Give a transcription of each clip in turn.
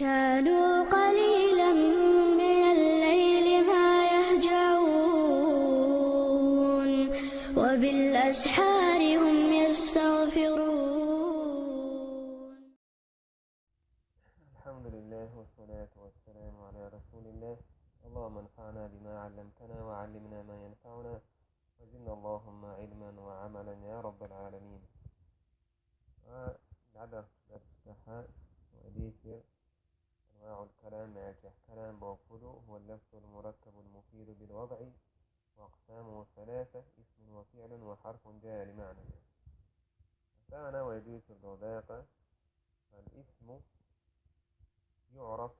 كانوا قليلا من الليل ما يهجعون وبالأسحار هم يستغفرون. الحمد لله والصلاة والسلام على رسول الله. اللهم انفعنا بما علمتنا وعلمنا ما ينفعنا وزدنا اللهم علما وعملا يا رب العالمين. العدد الصحة وذكر أنواع الكلام مع كلام بوفده هو اللفظ المركب المفيد بالوضع وأقسامه ثلاثة: اسم وفعل وحرف جاء لمعنى. فأنا ويجوز الرضاقة. فالاسم يعرف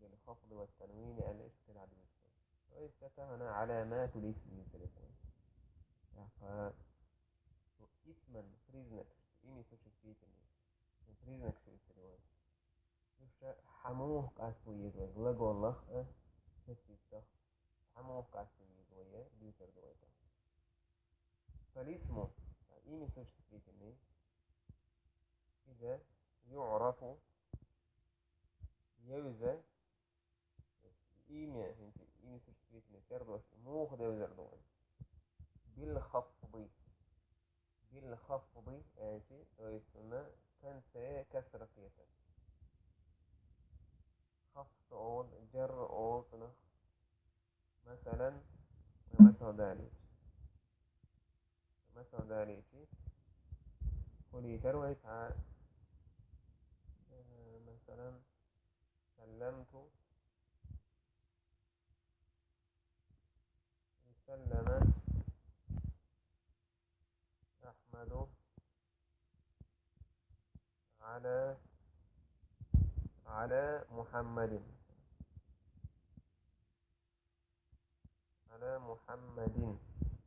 بالخفض والتنوين الاسم العدد ويستكهن علامات الاسم اسما فريزنك إني سوشيكيتني فريزنك شوية حموه قاسو يزوي لقو الله تسيسته حموه قاسو يزوي بيوتر دويتا. فالاسم إني سوشيكيتني إذا يعرف يوزا إيمي سوشيكيتني تردوش موخ دوزر دوي بالخفض آتي ويسمى كانت كسر قيتا خفض أول جر أول مثلا مثل ذلك قولي تروي مثلا سلمت سلم أحمد على محمد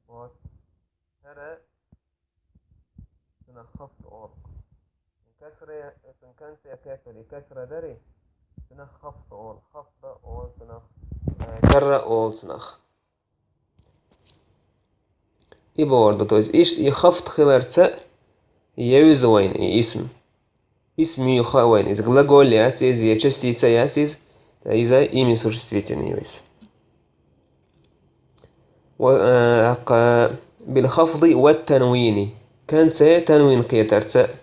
وترى سنخفض أول كسر كان سيكافر كسر دري سنخفض أول خفض أول سنخ جر أول سنخ إبوردو تويز إيش يخفض خلرت يوزوين اسم يخوين إذا глагол ياتيز я частица ياتيز إذا إيمي существительный يوز بالخفض والتنوين كانت تنوين قيترت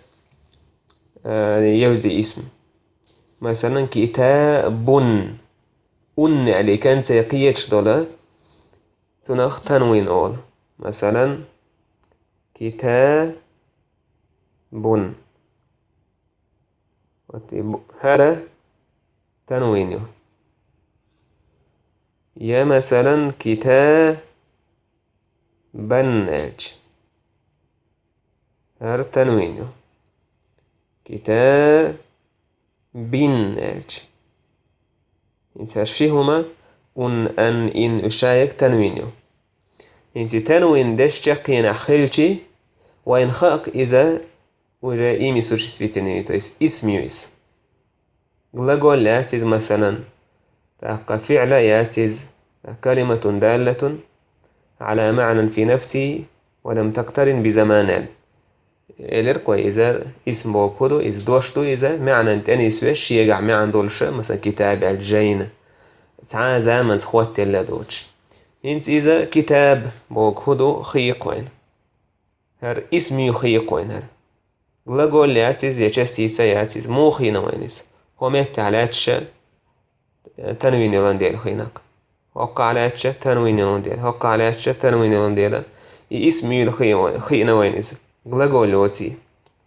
يوزي اسم مثلا كتاب علي كانت قيتش دولا تنخ تنوين أول مثلا كتاب هذا تنوين يا مثلا كتاب بنج هذا تنوين كتاب بنج ينسرشيهما إن أشايك تنوين إنت تنوين دش تقين خلتي وإن خاق إذا وجائمي سوشيسفيتني تويس اسميويس глагол ياتيز مثلا تلقى فعل ياتيز كلمة دالة على معنى في نفسه ولم تقترن بزمان الارقوى إذا اسم بوكودو إذا دوشتو إذا معنى تاني سويش يقع معنى دولش مثلا كتاب الجين تعا زمن خوات اللي دوش انت إذا كتاب بوكودو خيقوين هر اسم يخيقوين هر gлагol ياتيز يا частица ياتيز مو خينا وينس هو ميت علاتش تنوين يلانديل خيناك وقع علاتش تنوين يلانديل وقع علاتش تنوين يلانديل اسم يخينا وينس gлагol يوتي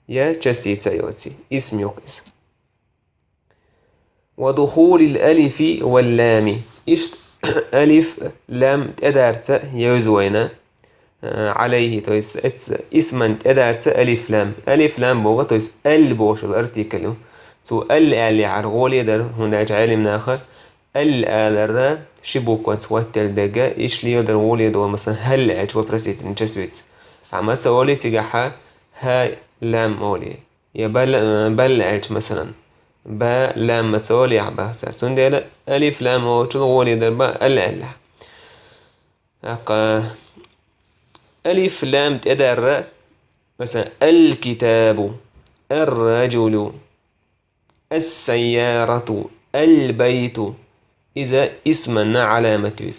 يا частица يوتي اسم يقيس. ودخول الألف واللام إشت ألف لام أدارت يوزوينا عليه تويس اسما أدارت ألف لام بوغا تويس البوش الارتيكلو تو اللي عرغولي در هنا جعل من آخر الألر شبو كونت واتل دقا إيش ليو در غولي دول مثلا هل أجوا برسيت نجسويت عمال سوالي تقاحا ها لام أولي يا بل أج مثلا با لام متولي عبا سارسون ديلا ألف لام أوتل غولي در با الألح ألف لام تدر مثلا الكتاب الرجل السيارة البيت إذا اسمنا علامة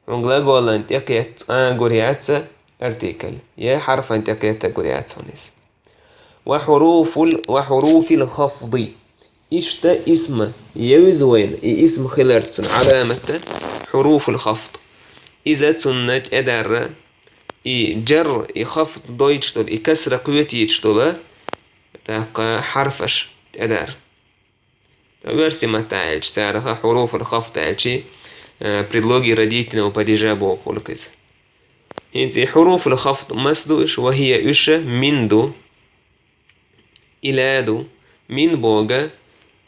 ونقول قول يكيت قريات ارتيكل يا حرف أنت يكيت قريات هونيس وحروف الخفض إشتا اسم يوزوين اسم خلرتن علامة حروف الخفض إذا تنت أدر جر خفض دويتشتول كسر قوتي يتشتول تاق حرفش أدر برسمة تعالج سعرها حروف الخفض تعالجي предлоги родительного падежа بوقولكز انتي حروف الخفض مسدوش وهي إش منذ إلى من بوغا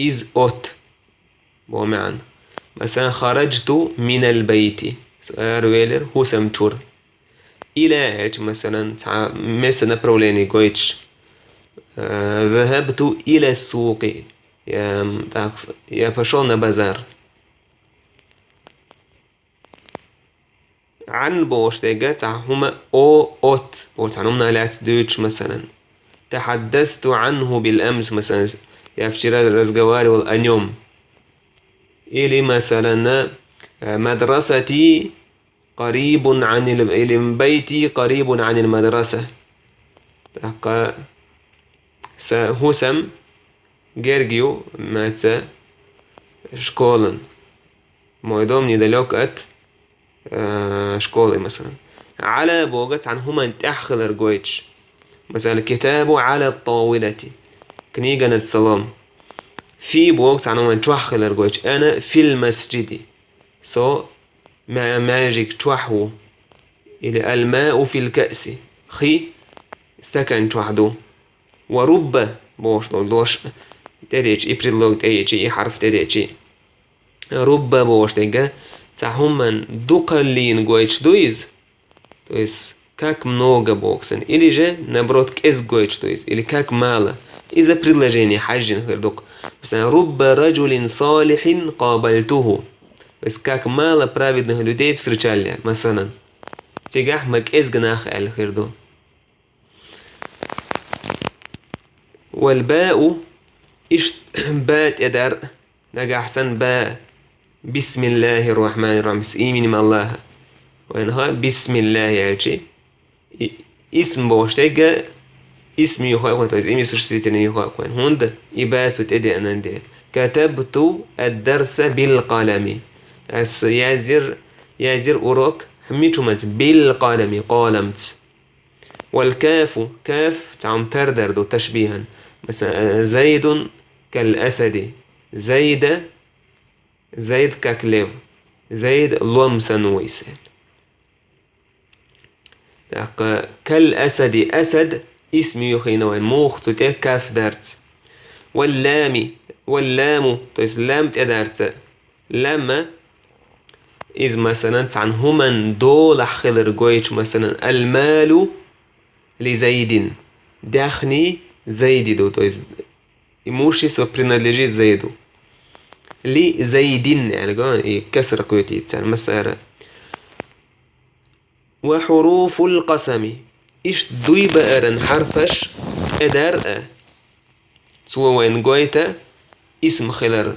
إز أوت بو معنا مثلا خرجت من البيت سؤال ويلر هو سمتور إلى مثلا مثلا بروليني قويتش ذهبت إلى السوق يا بشون بازار عن بوش تيجات هما أو أوت بوش عنهما لات دوتش مثلا تحدثت عنه بالأمس مثلا يفترى الرزقواري والأنيوم إلي مثلا مدرستي قريب عن إلي بيتي قريب عن المدرسة هسم جيرجيو مات شكولن مويدوم ندلوكت شكولي مثلا على بوغت عنهما انتأخل رجويتش مثلا الكتاب على الطاولة كنيجة السلام في بوغت عنهما انتأخل رجويتش أنا في المسجد ماجيك توحو إلى الماء في الكأس خي سكن توحدو ورب بوش تديش إبريلوج تيجي حرف تديش رب بوش تيجا تاهمن دوقلين جويتش دويز как много боксен или же наоборот كإز جويتش دويز или как мало إذا предложение حاجين غير دوك مثلا رب رجل صالح قابلته بس как мало праведных людей встречали مثلا تيجاه مك إز جناح الخير دو والباء إيش بات إدار نجا أحسن باء بسم الله الرحمن الرحيم بس إيمين ما الله وينها بسم الله يعجي اسم بوشتاجا اسم يخاقون تويز إيمي سوشتيني يخاقون هند إبات تدي أنندي كتبت الدرس بالقلم يازر أوروك حميتمت بالقلم قالمت والكاف كاف تعم تردر دو تشبيها مثلا زيد كالأسد زيد ككليف زيد لومسن ويسان كالأسد أسد اسم يخينوين موخ تتك كاف دارت واللام تويس لام تدارت لما إذ مثلا عن هما دول خلر جويتش مثلا المال لزيد داخني زيد دو تويس имущество принадлежит زيدو لزيد يعني كسر قوتي مسألة وحروف القسم إيش دوي بقرن حرفش أدار سوى وين قويتا اسم خلر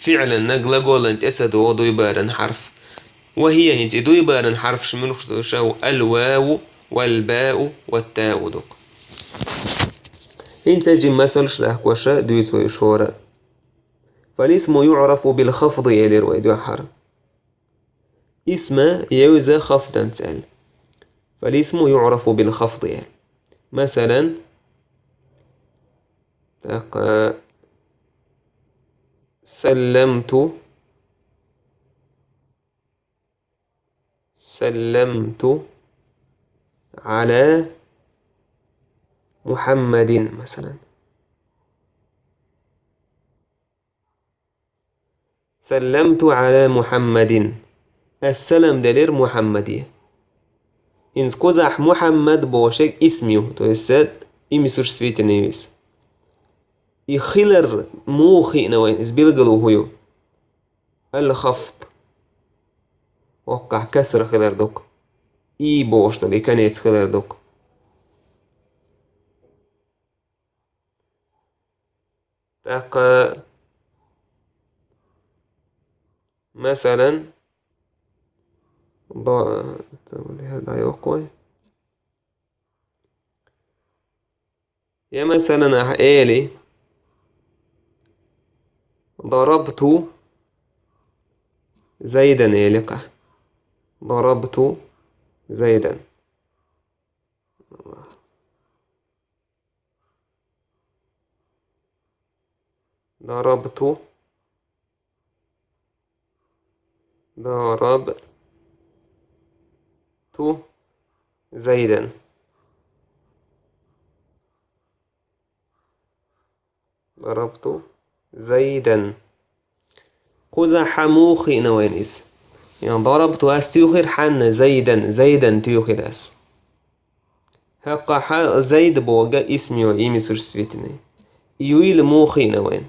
فعلا نقل قولا تأسدو دوي بقرن حرف وهي هنتي دوي بقرن حرف شملوش شو الواو والباء والتاء دوك انت جي مثل شلاح كوشا دوي سوى شورا فالاسم يعرف بالخفض يلي رويد وحر اسم يوزى خفضا تسأل فالاسم يعرف بالخفض يعني مثلا سلمت على محمد مثلا سلمت على محمد السلام دلير محمدية إن كوزح محمد بوشك اسميو تو يساد إمي سوش سفيت نيويس يخيلر موخي نوين إسبيلغلو هيو الخفض وقع كسر خيلر دوك إي بوش دلي كان يتخيلر دوك تاقا مثلا هذا يقوي يا مثلا إيلي ضربت زيدا إيلقة ضربت زيدا ضربت زيدا ضربت زيدا قزح موخي نوين إس يعني ضربت أس تيوخر حن زيدا تيوخر أس هقا زيد بوغا اسمي وإيمي سوشسفيتني يويل موخي نوين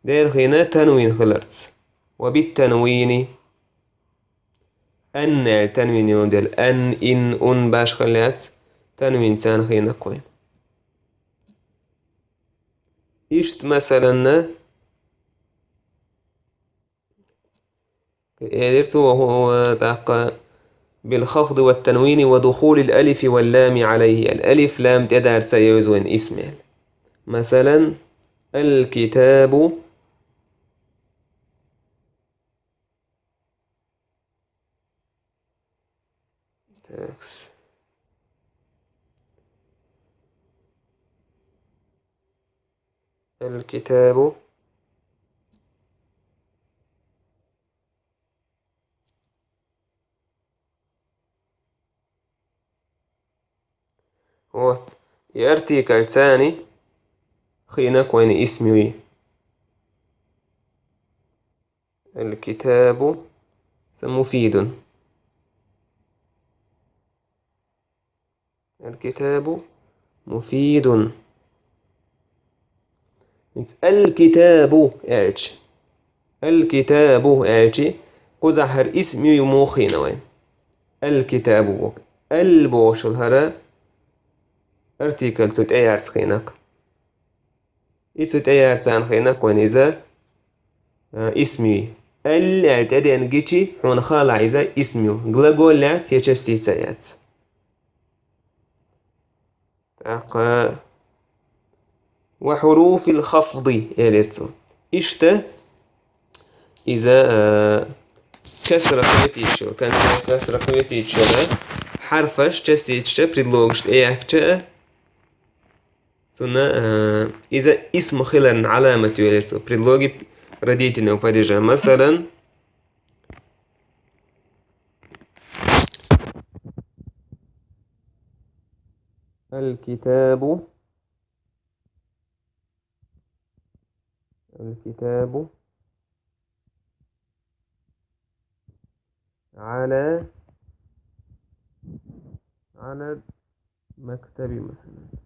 دير هنا تنوين خلرتس وبالتنوين أن التنوين يودل إن باش خليات تنوين تان خينا كوين إشت مثلا قدرت وهو داق بالخفض والتنوين ودخول الألف واللام عليه الألف لام تدار سيوزون اسمه مثلا الكتاب تاكس الكتاب هو يأرتيكل ثاني خينك وين اسمي الكتاب مفيد الكتاب مفيد الكتاب اعج الكتاب اعج قزحر اسمي يموخين وين الكتاب بوك البوش الهرا ارتيكل سوت ايارس خينك يسوت ايارس عن خينك وين إذا اسمي اعتدي ان جيتشي حون خالع إذا اسمي غلاغول لاس يچستي تسايات وحروف الخفض يليرتو إشتا إذا كسر كويتيتشو كان كسر كويتيتشو حرفش چستيتشتا предлогش اياكتا ثم إذا اسم خلال علامة يليرتو предлоги родительного падежа مثلا الكتاب على المكتب مثلا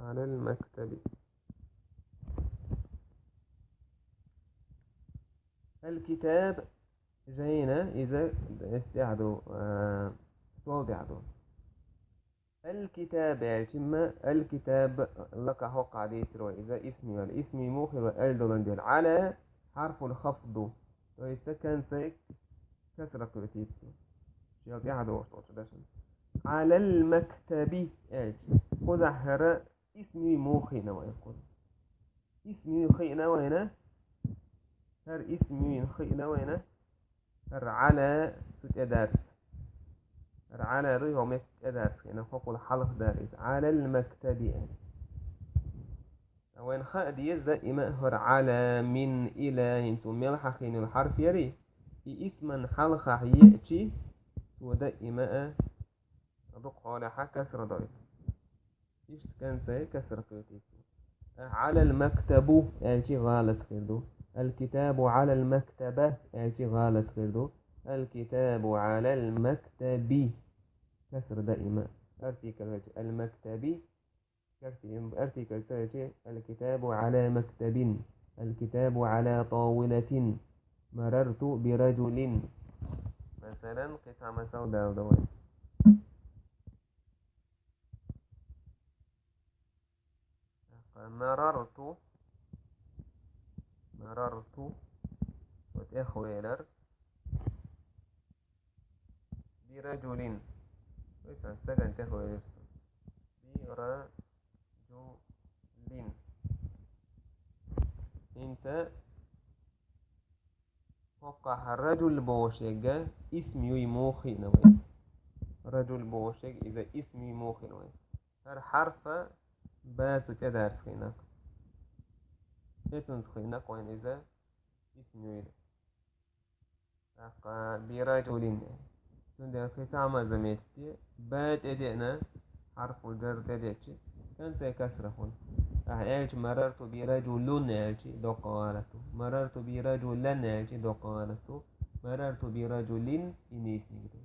على المكتب الكتاب جينا إذا استعدوا استوضعوا الكتاب يعني الكتاب لك حق عليه إذا اسمي والاسم موخر والدولندل على حرف الخفض وإذا كان سيك كسر كرتيب على المكتب يعني خذ هر اسمي موخي نوين اسمي خينا وين هر اسمي خينا وين هر على ستدارس هر على ريه ومكتدارس هنا فوق الحلق دارس على المكتب يعني وين خاء ديز دائما هر على من إلى انتم ملح خين الحرف يري اسما حلق يأتي ودائما أدق على كسر ضيف إيش كان سي كسر قيتي على المكتب يعني غلط خيردو الكتاب على المكتبة يعني غلط خيردو الكتاب على المكتب كسر دائما ارتيكل المكتبي ارتيكل الكتاب على مكتب الكتاب على طاولة مررت برجل مثلا قطعة سوداء دوائي مررت وتأخويلر برجل ويتنسجن تأخويلر برجل انت وقع الرجل بوشيجا اسم يموخي نوي رجل بوشيج إذا اسم يموخي نوي هر حرف باتو تدار خيناك إتن خيناك وين إذا اسم يويد برجل تندر في تعمل زميتي بات إدئنا حرف الجر تدئتي كانت كسرة هون أعيش مررت برجل ناجي دقالته مررت برجل ناجي دقالته مررت برجل إنيس نجدو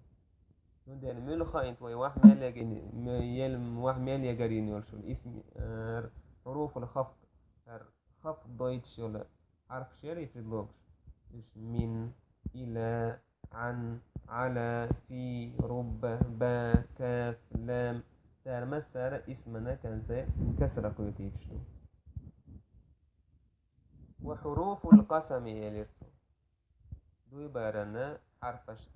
تندر ملخا انت وحمل يجرين يرشل اسم حروف الخفض خفض دويتش ولا حرف شري في اللغة من إلى عن على في رب با كاف لام تار مسار اسمنا كان زي كسر كويتيش وحروف القسم يلرتو دوي بارنا حرفش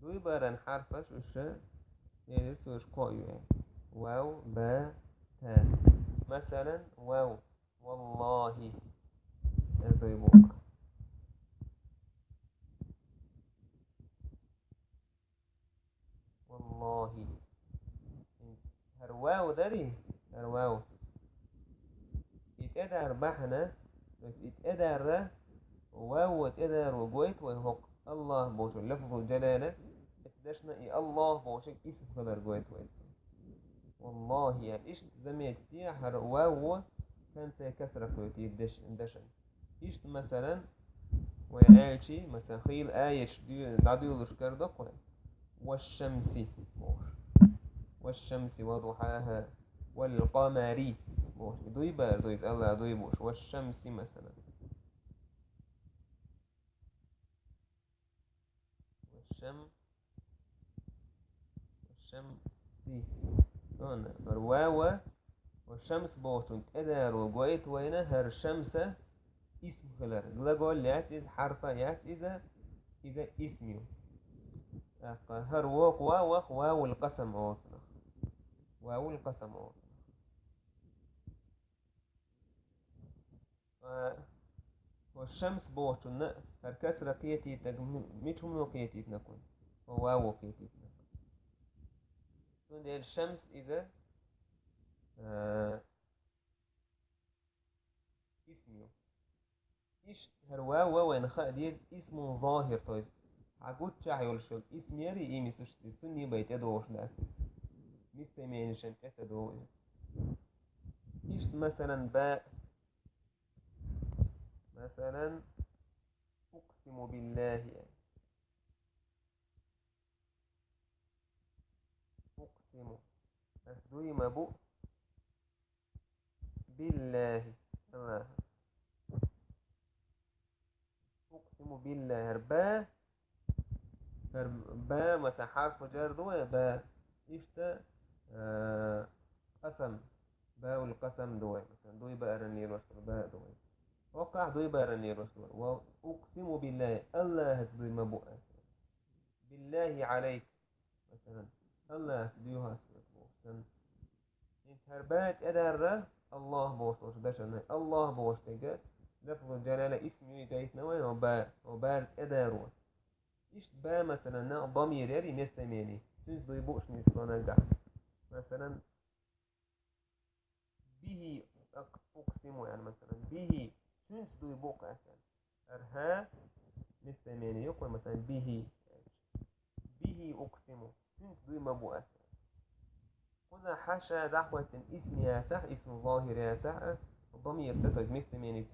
دوي بارن حرفش وش يلرتو وش قوي واو با تا مثلا واو والله هذا بوقع والله هرواو داري هرواو يتقدر بحنا بس يتقدر واو يتقدر وجويت ويهق الله بوش لفظ الجلالة اسدشنا اي الله بوشك اسم خضر جويت ويت والله يعني ايش زميت فيها هر واو كانت كسرة كويتي دشن ايش مثلا ويأتي مثلا خيل آيش دعديو لشكر دقوة والشمس والشمس وضحاها والقمر دوي بار دوي الله دوي بوش والشمس مثلا والشمس هنا الواو والشمس بوشن ادار وجويت وين هر الشمس اسم خلر لقول ياتيز حرفا ياتيز إذا اسميو هر ووق واو القسم أوصنا واو القسم أوصنا والشمس بوشن هر كسر كيتي ميتهم وكيتي تنكون وواو كيتي تنكون الشمس إذا اسميو إيش هر واو وين خاديز اسمه ظاهر طيب عقود شاعي شغل اسم يري إيمي سوشتي سني بيت يدوش لأسي مستمعين شن كتدو إيش مثلا باء مثلا أقسم بالله يعني أقسم أسدوي مبو بالله الله أقسم بالله هربا مثلا حرف جر دوي با إيشتا قسم باء القسم دوي مثلا دوي بأرني رسول باء دوي وقع دوي بأرني رسول وأقسم بالله الله هسدوي مبو بالله عليك مثلا الله هسدويها مثلا انت هربات أدار الله بوش داشنا الله بوش تجا لفظ الجلالة اسمي جايت نوين وبار أدارون إيش با مثلا ضمير يري نستميني تنس ضيبوش نسوانا جا مثلا به أقسم يعني مثلا به تنس ضيبوك أسان أرها نستميني يقول مثلا به أقسم تنس ضيبو أسان خذ حاشا دعوة اسم ياسح اسم ظاهر ياسح ضمير ستة مستميني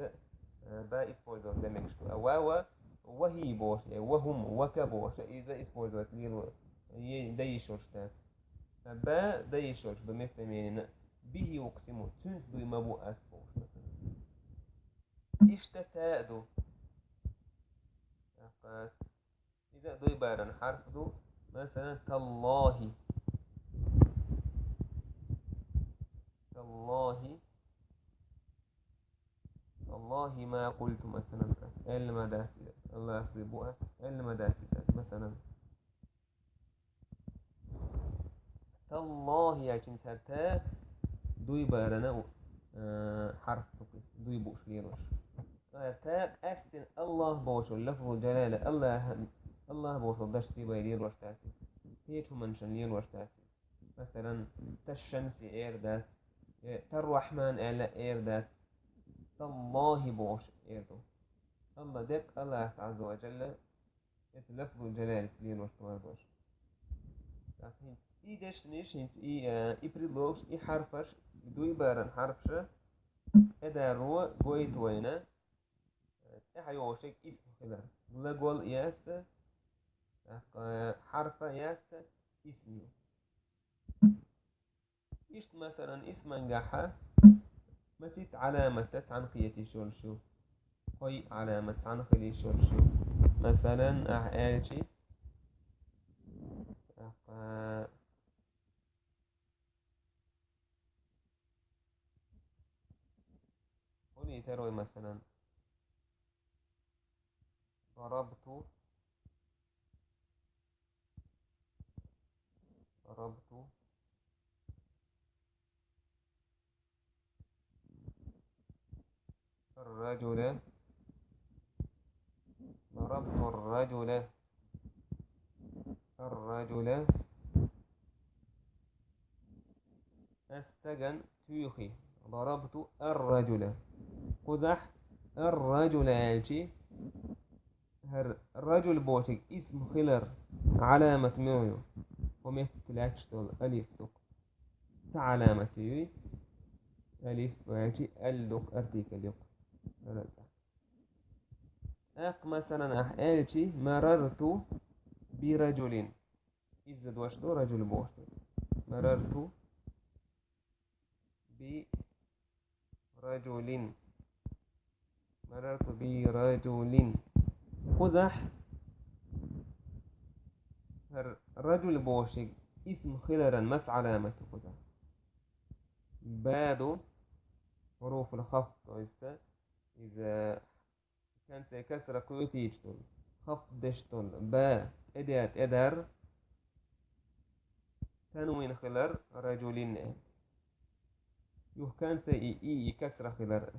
با اسبوزر دمكشتو أواوا وهي بوش وهم وكبوش إذا اسبوزر ليلو ديشوش تاس با ديشوش بمستميني به يقسمو تنس دو مبو أسبوش اشتتادو إذا دو بارن حرف دو مثلا تالله تالله يعني تا دوي بارنا حرف دوي بوش ليروش تا أستن الله بوش لفظ الجلالة الله بوش ضدش في بيدير وش تاسي هيك منشن لين وش تاسي مثلا تالشمس إيردات تالرحمن ألا إيردات تالله بوش إيردو الله ديك الله عز وجل لفظ الجلالة لين وش تواردوش لكن ديش نيش هنت بريلوش حرفش دوي بارن حرفش ادارو بويت وينا حيوشك اسم خلال لقول يات حرف يات اسمي إيش مثلا اسم نجاحة مسيت علامة عن خيتي شو هاي علامة عن خلي شو مثلا أعالشي هوني تروي مثلا ضربت الرجل استجن تيوخي ضربت الرجل قزح الرجل يالشي الرجل بوشك اسم خلر علامة ميو ومثل أكشتول ألف دق علامة يوي ألف ويالشي الدق أرتيكل يق مثلا أحيالشي مررت برجل إذا دوشتو رجل بوشتو مررت برجل قزح الرجل بوشك اسم خلرا مس علامة قزح بادو حروف الخفض إذا كانت كسرة كويتيجتول خفضشتول با إدات إدر تنوين خلر رجلين يوه كانت إي كسرة خلر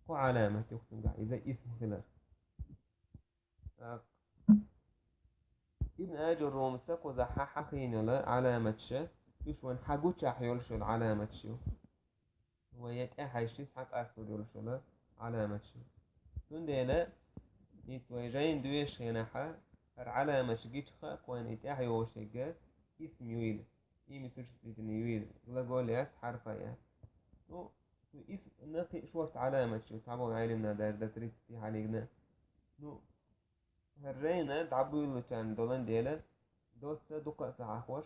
وعلامة يختم إذا اسم خلر ابن آجر رومسك وزحح خينلا علامة شا يشوان حقوش حيولش العلامة شو ويك أحيشيس حق أستور يولش علامة شو تنديلا يتوجين دويش خينحا العلامة شجيش خاك وان يتاحي وشجا اسم يويل إيمي سوش سيتني يويل لقول ياس حرفا ياس تو اسم نقي شورت علامة شو تعبون عالمنا دا تريد في حالينا نو هرينا تعبوا يلو كان دولان ديلا دوسة دقة ساعة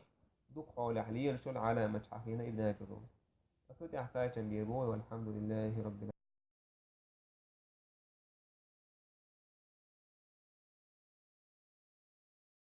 دق حول حليل شو العلامة حقينا ابن أجروم أصوتي أحتاج بيربوي والحمد لله رب العالمين.